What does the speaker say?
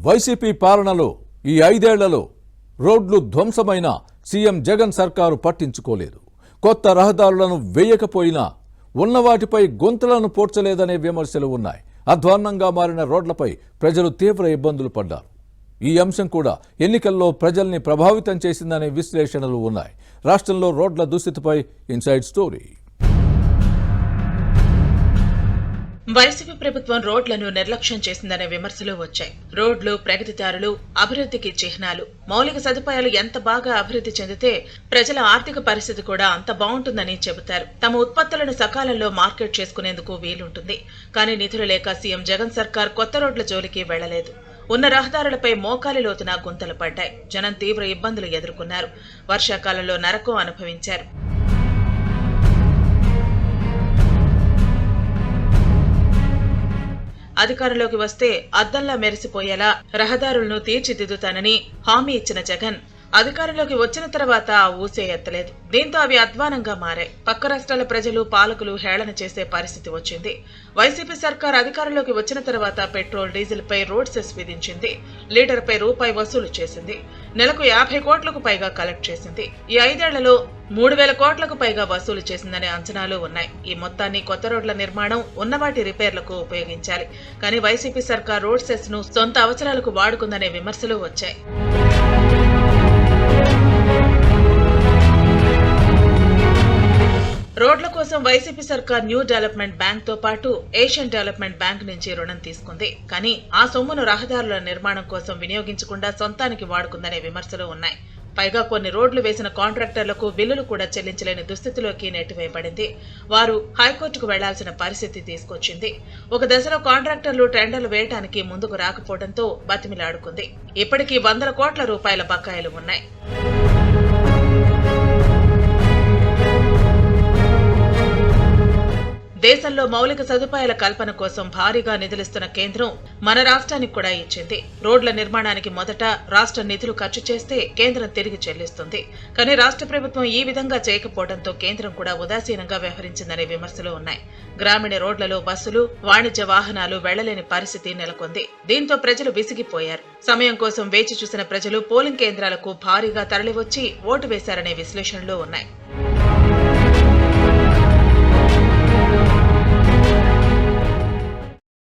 YCP పాలనలో ఈ 5 ఏళ్లలో రోడ్లు ధ్వంసమైన సీఎం జగన్ సర్కారు పట్టించుకోలేదు. కొత్త రహదారులను వేయకపోయినా ఉన్నవాటిపై గొంతులను పోడ్చలేదనే విమర్శలు ఉన్నాయి. అధ్వాన్నంగా మారిన రోడ్లపై ప్రజలు తీవ్ర ఇబ్బందులు పడ్డారు. ఈ అంశం కూడా ఎన్నికల్లో ప్రజల్ని ప్రభావితం చేసిందనే విశ్లేషణలు ఉన్నాయి. రాష్ట్రంలో రోడ్ల దుస్థితిపై ఇన్సైడ్ స్టోరీ. వైసీపీ ప్రభుత్వం రోడ్లను నిర్లక్ష్యం చేసిందనే విమర్శలు వచ్చాయి. రోడ్లు ప్రగతిదారులు, అభివృద్ధికి చిహ్నాలు. మౌలిక సదుపాయాలు ఎంత బాగా అభివృద్ధి చెందితే ప్రజల ఆర్థిక పరిస్థితి కూడా అంత బాగుంటుందని చెబుతారు. తమ ఉత్పత్తులను సకాలంలో మార్కెట్ చేసుకునేందుకు వీలుంటుంది. కానీ నిధులు లేక సీఎం జగన్ సర్కార్ కొత్త రోడ్ల జోలికి వెళ్లలేదు. ఉన్న రహదారులపై మోకాలి లోతున గుంతలు పడ్డాయి. జనం తీవ్ర ఇబ్బందులు ఎదుర్కొన్నారు. వర్షాకాలంలో నరకం అనుభవించారు. అధికారంలోకి వస్తే అద్దంలా మెరిసిపోయేలా రహదారులను తీర్చిదిద్దుతానని హామీ ఇచ్చిన జగన్ అధికారంలోకి వచ్చిన తర్వాత ఆ ఊసే ఎత్తలేదు. దీంతో అవి అధ్వానంగా మారాయి. పక్క రాష్ట్రాల ప్రజలు, పాలకులు హేళన చేసే పరిస్థితి వచ్చింది. వైసీపీ సర్కార్ అధికారంలోకి వచ్చిన తర్వాత పెట్రోల్, డీజిల్ పై రోడ్ సెస్ విధించింది. లీటర్పై రూపాయి వసూలు చేసింది. నెలకు 50 కోట్లకు పైగా కలెక్ట్ చేసింది. ఈ 5 ఏళ్లలో 3,000 కోట్లకు పైగా వసూలు చేసిందనే అంచనాలు ఉన్నాయి. ఈ మొత్తాన్ని కొత్త రోడ్ల నిర్మాణం, ఉన్నవాటి రిపేర్లకు ఉపయోగించాలి. కానీ వైసీపీ సర్కార్ రోడ్ సెస్ ను సొంత అవసరాలకు వాడుకుందనే విమర్శలు వచ్చాయి. రోడ్ల కోసం వైసీపీ సర్కార్ న్యూ డెవలప్మెంట్ బ్యాంక్ తో పాటు ఏషియన్ డెవలప్మెంట్ బ్యాంక్ నుంచి రుణం తీసుకుంది. కానీ ఆ సొమ్మును రహదారుల నిర్మాణం కోసం వినియోగించకుండా సొంతానికి వాడుకుందనే విమర్శలు ఉన్నాయి. పైగా కొన్ని రోడ్లు వేసిన కాంట్రాక్టర్లకు బిల్లులు కూడా చెల్లించలేని దుస్థితిలోకి నెట్టివేయబడింది. వారు హైకోర్టుకు వెళ్లాల్సిన పరిస్థితి తీసుకొచ్చింది. ఒక దశలో కాంట్రాక్టర్లు టెండర్లు వేయడానికి ముందుకు రాకపోవడంతో బతిమిలాడుకుంది. ఇప్పటికీ 100 కోట్ల రూపాయల బకాయిలు ఉన్నాయి. దేశంలో మౌలిక సదుపాయాల కల్పన కోసం భారీగా నిధులిస్తున్న కేంద్రం మన రాష్ట్రానికి కూడా ఇచ్చింది. రోడ్ల నిర్మాణానికి మొదట రాష్ట్ర నిధులు ఖర్చు చేస్తే కేంద్రం తిరిగి చెల్లిస్తుంది. కానీ రాష్ట్ర ప్రభుత్వం ఈ విధంగా చేయకపోవడంతో కేంద్రం కూడా ఉదాసీనంగా వ్యవహరించిందనే విమర్శలు ఉన్నాయి. గ్రామీణ రోడ్లలో బస్సులు, వాణిజ్య వాహనాలు వెళ్లలేని పరిస్థితి నెలకొంది. దీంతో ప్రజలు విసిగిపోయారు. సమయం కోసం వేచి చూసిన ప్రజలు పోలింగ్ కేంద్రాలకు భారీగా తరలివచ్చి ఓటు వేశారనే విశ్లేషణలు ఉన్నాయి.